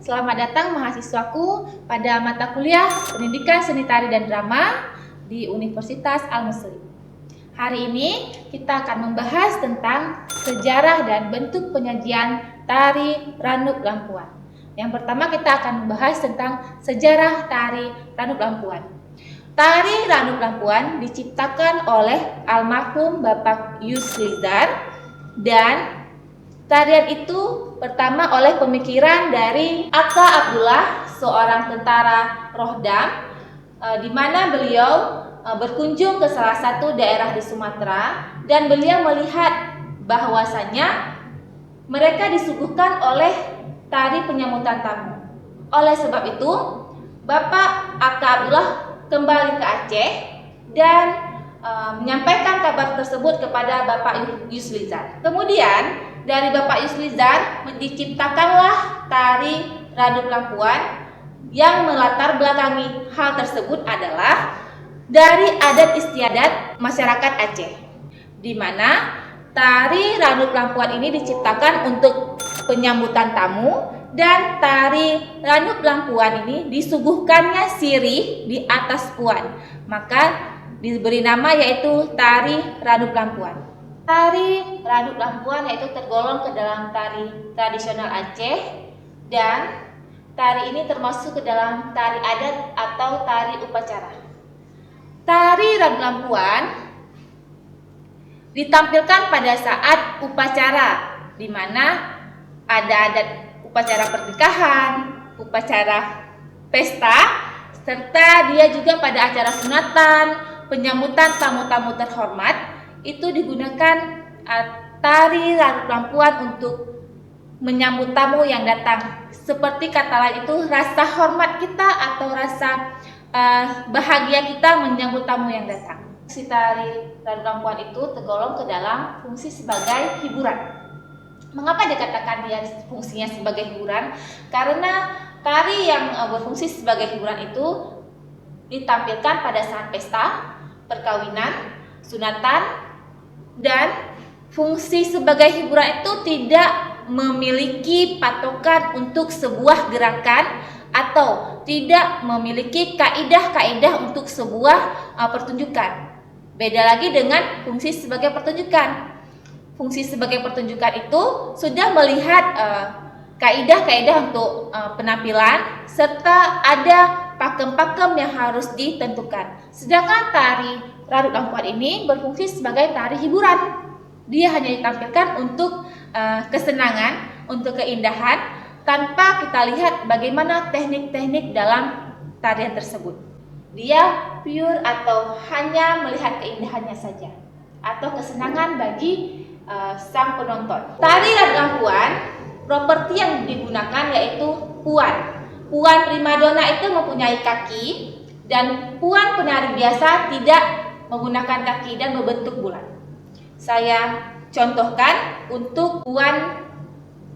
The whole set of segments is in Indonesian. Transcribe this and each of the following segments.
Selamat datang mahasiswaku pada mata kuliah Pendidikan Seni Tari dan Drama di Universitas Al-Muslim. Hari ini kita akan membahas tentang sejarah dan bentuk penyajian tari Ranub Lampuan. Yang pertama kita akan membahas tentang sejarah tari Ranub Lampuan. Tari Ranub Lampuan diciptakan oleh almarhum Bapak Yuslizar dan tarian itu pertama oleh pemikiran dari Aka Abdullah, seorang tentara Rohdam, di mana beliau berkunjung ke salah satu daerah di Sumatera dan beliau melihat bahwasanya mereka disuguhkan oleh tari penyambutan tamu. Oleh sebab itu, Bapak Aka Abdullah kembali ke Aceh dan menyampaikan kabar tersebut kepada Bapak Yuslizar. Kemudian dari Bapak Yuslizar diciptakanlah tari Ranub Lampuan yang melatar belakangi hal tersebut adalah dari adat istiadat masyarakat Aceh, di mana tari Ranub Lampuan ini diciptakan untuk penyambutan tamu dan tari Ranub Lampuan ini disuguhkannya sirih di atas puan, maka diberi nama yaitu tari Ranub Lampuan. Tari Ranub Lampuan yaitu tergolong ke dalam tari tradisional Aceh dan tari ini termasuk ke dalam tari adat atau tari upacara. Tari Ranub Lampuan ditampilkan pada saat upacara, di mana ada adat upacara pernikahan, upacara pesta, serta dia juga pada acara sunatan, penyambutan tamu-tamu terhormat. Itu digunakan tari Ranub Lampuan untuk menyambut tamu yang datang. Seperti kata lain itu rasa hormat kita atau rasa bahagia kita menyambut tamu yang datang. Si tari Ranub Lampuan itu tergolong ke dalam fungsi sebagai hiburan. Mengapa dikatakan dia fungsinya sebagai hiburan? Karena tari yang berfungsi sebagai hiburan itu ditampilkan pada saat pesta, perkawinan, sunatan, dan fungsi sebagai hiburan itu tidak memiliki patokan untuk sebuah gerakan atau tidak memiliki kaidah-kaidah untuk sebuah pertunjukan. Beda lagi dengan fungsi sebagai pertunjukan. Fungsi sebagai pertunjukan itu sudah melihat kaidah-kaidah untuk penampilan serta ada pakem-pakem yang harus ditentukan. Sedangkan tari Ranub Lampuan ini berfungsi sebagai tari hiburan. Dia hanya ditampilkan untuk kesenangan, untuk keindahan, tanpa kita lihat bagaimana teknik-teknik dalam tarian tersebut. Dia pure atau hanya melihat keindahannya saja atau kesenangan bagi sang penonton. Tari Ranub Lampuan, properti yang digunakan yaitu puan. Puan primadona itu mempunyai kaki dan puan penari biasa tidak menggunakan kaki dan membentuk bulat. Saya contohkan untuk puan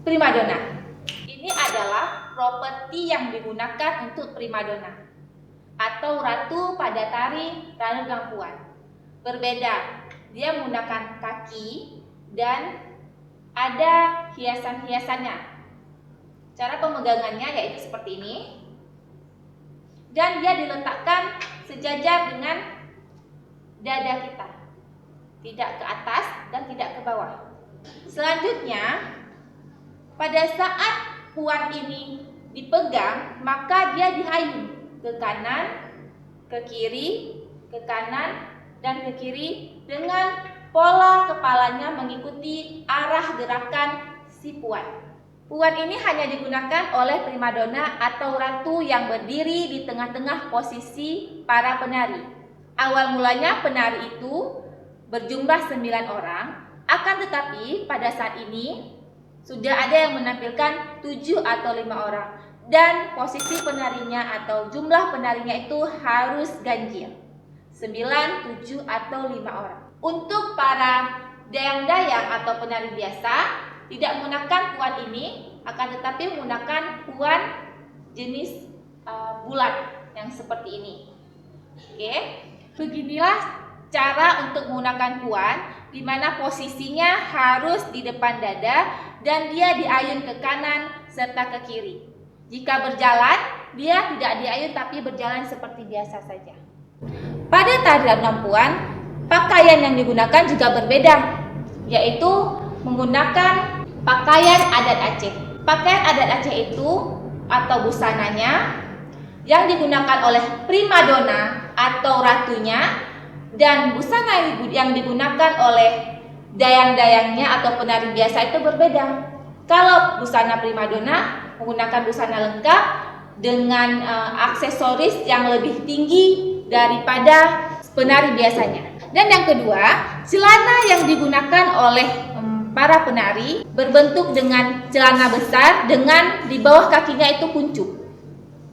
primadona. Ini adalah properti yang digunakan untuk primadona atau ratu pada tari Ranub Lampuan. Berbeda, dia menggunakan kaki dan ada hiasan-hiasannya. Cara pemegangannya yaitu seperti ini. Dan dia diletakkan sejajar dengan dada kita, tidak ke atas dan tidak ke bawah. Selanjutnya, pada saat puan ini dipegang, maka dia dihayun ke kanan, ke kiri, ke kanan, dan ke kiri dengan pola kepalanya mengikuti arah gerakan si puan. Puan ini hanya digunakan oleh primadona atau ratu yang berdiri di tengah-tengah posisi para penari. Awal mulanya penari itu berjumlah 9 orang, akan tetapi pada saat ini sudah ada yang menampilkan 7 atau 5 orang. Dan posisi penarinya atau jumlah penarinya itu harus ganjil, 9, 7, atau 5 orang. Untuk para dayang-dayang atau penari biasa tidak menggunakan puan ini, akan tetapi menggunakan puan jenis bulat yang seperti ini. Oke, beginilah cara untuk menggunakan puan, di mana posisinya harus di depan dada dan dia diayun ke kanan serta ke kiri. Jika berjalan, dia tidak diayun tapi berjalan seperti biasa saja. Pada tari radu lampuan, pakaian yang digunakan juga berbeda, yaitu menggunakan pakaian adat Aceh. Pakaian adat Aceh itu atau busananya yang digunakan oleh primadona atau ratunya, dan busana yang digunakan oleh dayang-dayangnya atau penari biasa itu berbeda. Kalau busana primadona menggunakan busana lengkap dengan aksesoris yang lebih tinggi daripada penari biasanya. Dan yang kedua, celana yang digunakan oleh para penari berbentuk dengan celana besar dengan di bawah kakinya itu kuncup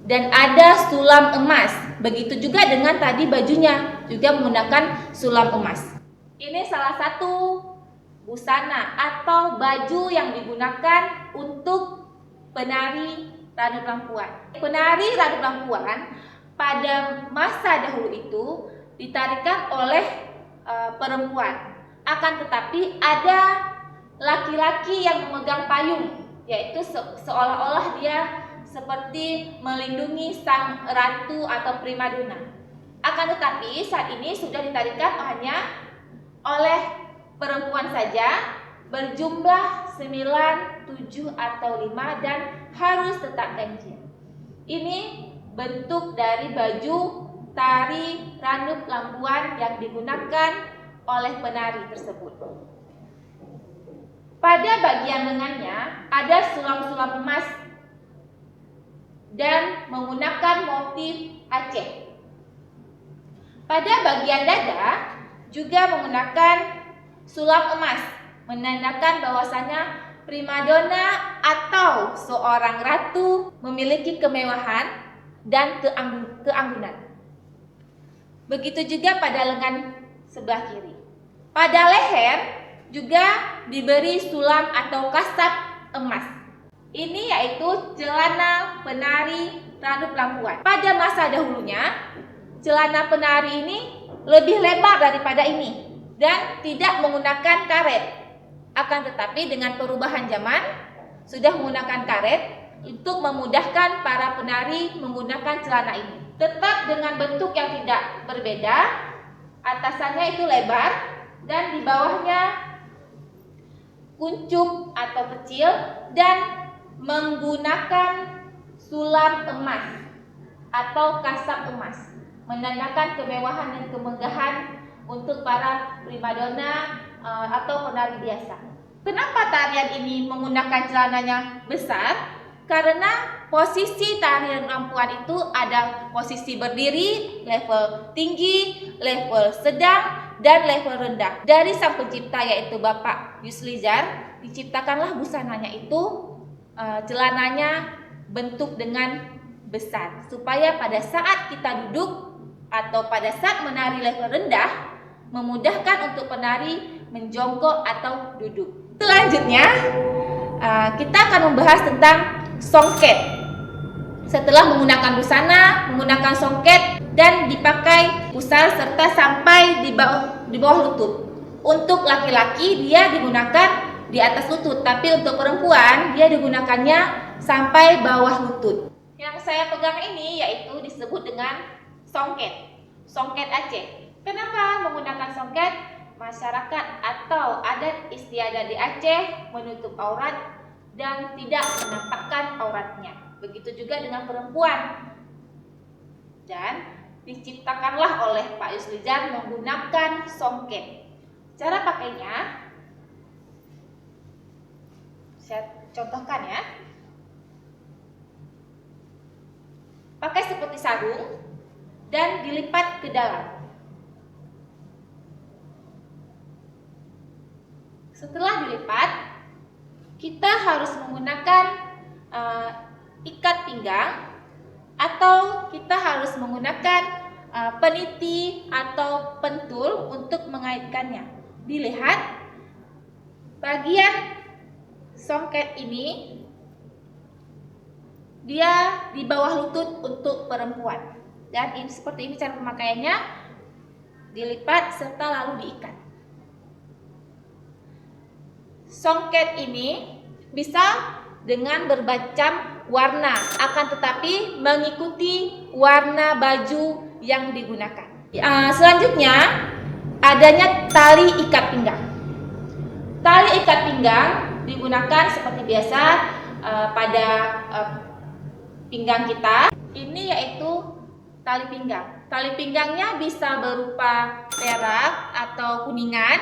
dan ada sulam emas. Begitu juga dengan tadi bajunya juga menggunakan sulam emas. Ini salah satu busana atau baju yang digunakan untuk penari radu lampuan. Penari radu lampuan pada masa dahulu itu ditarikan oleh perempuan. Akan tetapi ada laki-laki yang memegang payung, yaitu seolah-olah dia seperti melindungi sang ratu atau primadona. Akan tetapi saat ini sudah ditarikan hanya oleh perempuan saja, berjumlah 9, 7 atau 5 dan harus tetap ganjil. Ini bentuk dari baju tari radu lampuan yang digunakan oleh penari tersebut. Pada bagian lengannya ada sulam-sulam emas dan menggunakan motif Aceh. Pada bagian dada juga menggunakan sulam emas, menandakan bahwasanya primadona atau seorang ratu memiliki kemewahan dan keanggunan. Begitu juga pada lengan sebelah kiri. Pada leher juga diberi sulam atau kasat emas. Ini yaitu celana penari radu lampuan. Pada masa dahulunya, celana penari ini lebih lebar daripada ini dan tidak menggunakan karet. Akan tetapi dengan perubahan zaman sudah menggunakan karet untuk memudahkan para penari menggunakan celana ini. Tetap dengan bentuk yang tidak berbeda, atasannya itu lebar dan di bawahnya kuncup atau kecil dan menggunakan sulam emas atau kasat emas, menandakan kemewahan dan kemegahan untuk para primadona atau penari biasa. Kenapa tarian ini menggunakan celananya besar? Karena posisi tarian lampuan itu ada posisi berdiri, level tinggi, level sedang, dan level rendah. Dari sang pencipta yaitu Bapak Yuslijar, diciptakanlah busananya itu celananya bentuk dengan besar, supaya pada saat kita duduk atau pada saat menari level rendah memudahkan untuk penari menjongkok atau duduk. Selanjutnya kita akan membahas tentang songket. Setelah menggunakan busana, menggunakan songket dan dipakai pusar serta sampai di bawah lutut. Untuk laki-laki dia digunakan di atas lutut, tapi untuk perempuan dia digunakannya sampai bawah lutut. Yang saya pegang ini yaitu disebut dengan songket, songket Aceh. Kenapa menggunakan songket? Masyarakat atau adat istiadat di Aceh menutup aurat dan tidak menampakkan auratnya. Begitu juga dengan perempuan. Dan diciptakanlah oleh Pak Yuslijar menggunakan songket. Cara pakainya saya contohkan ya. Pakai seperti sarung dan dilipat ke dalam. Setelah dilipat, kita harus menggunakan ikat pinggang atau kita harus menggunakan peniti atau pentul untuk mengaitkannya. Dilihat bagian songket ini dia di bawah lutut untuk perempuan, dan ini seperti ini cara pemakaiannya, dilipat serta lalu diikat. Songket ini bisa dengan bermacam warna, akan tetapi mengikuti warna baju yang digunakan. Selanjutnya, adanya tali ikat pinggang. Tali ikat pinggang digunakan seperti biasa pada pinggang kita. Ini yaitu tali pinggang. Tali pinggangnya bisa berupa perak atau kuningan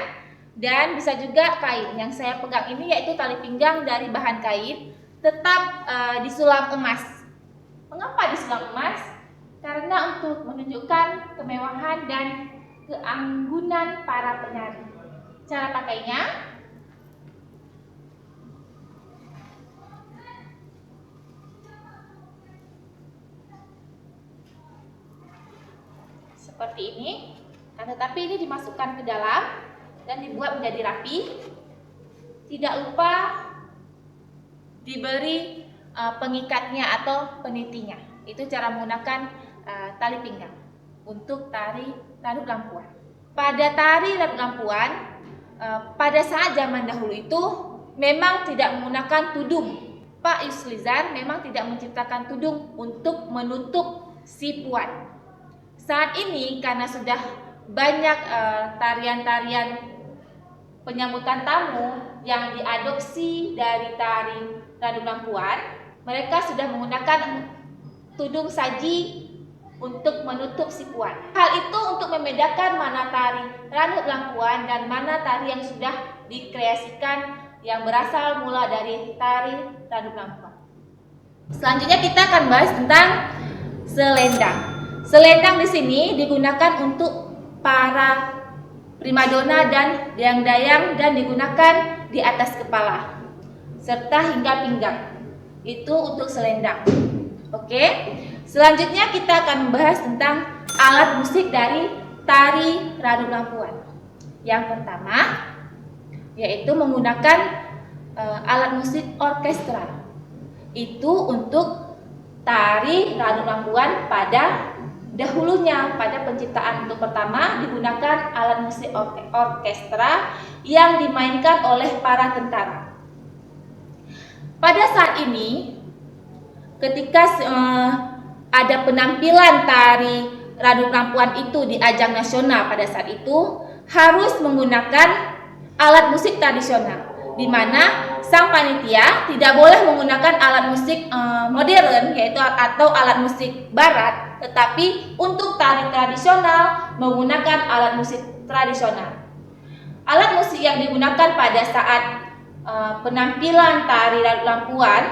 dan bisa juga kain. Yang saya pegang ini yaitu tali pinggang dari bahan kain, tetap disulam emas. Mengapa disulam emas? Karena untuk menunjukkan kemewahan dan keanggunan para penari. Cara pakainya, seperti ini. Tetapi ini dimasukkan ke dalam dan dibuat menjadi rapi. Tidak lupa diberi pengikatnya atau penitinya. Itu cara menggunakan tali pinggang untuk tari Radu Lampuan. Pada tari Radu Lampuan, pada saat zaman dahulu itu memang tidak menggunakan tudung. Pak Yuslizar memang tidak menciptakan tudung untuk menutup si puan. Saat ini karena sudah banyak tarian-tarian penyambutan tamu yang diadopsi dari tari Radu Lampuan, mereka sudah menggunakan tudung saji untuk menutup si puan. Hal itu untuk membedakan mana tari Radu Lampuan dan mana tari yang sudah dikreasikan yang berasal mula dari tari Radu Lampuan. Selanjutnya kita akan bahas tentang selendang. Selendang di sini digunakan untuk para primadona dan dayang-dayang dan digunakan di atas kepala serta hingga pinggang. Itu untuk selendang. Oke. Selanjutnya kita akan membahas tentang alat musik dari tari Radu Lampuan. Yang pertama yaitu menggunakan alat musik orkestra. Itu untuk tari Radu Lampuan pada dahulunya, pada penciptaan untuk pertama digunakan alat musik orkestra yang dimainkan oleh para tentara. Pada saat ini ketika ada penampilan tari Radu Lampuan itu di ajang nasional, pada saat itu harus menggunakan alat musik tradisional, di mana sang panitia tidak boleh menggunakan alat musik modern yaitu atau alat musik barat, tetapi untuk tari tradisional menggunakan alat musik tradisional. Alat musik yang digunakan pada saat penampilan tari Radu Lampuan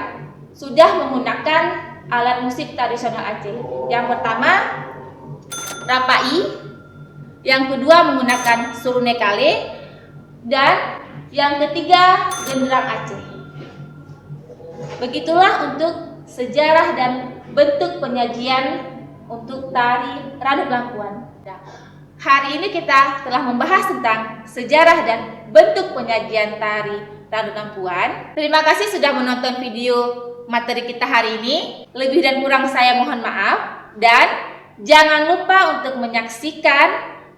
sudah menggunakan alat musik tradisional Aceh. Yang pertama rapai, yang kedua menggunakan surunekale, dan yang ketiga genderang Aceh. Begitulah untuk sejarah dan bentuk penyajian untuk tari Radu Lampuan. Hari ini kita telah membahas tentang sejarah dan bentuk penyajian tari Radu Lampuan. Terima kasih sudah menonton video materi kita hari ini. Lebih dan kurang saya mohon maaf, dan jangan lupa untuk menyaksikan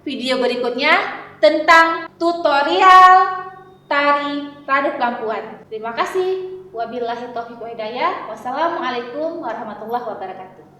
video berikutnya tentang tutorial tari Radu Lampuan. Terima kasih. Wabillahi taufiq wa hidayah. Wassalamualaikum warahmatullahi wabarakatuh.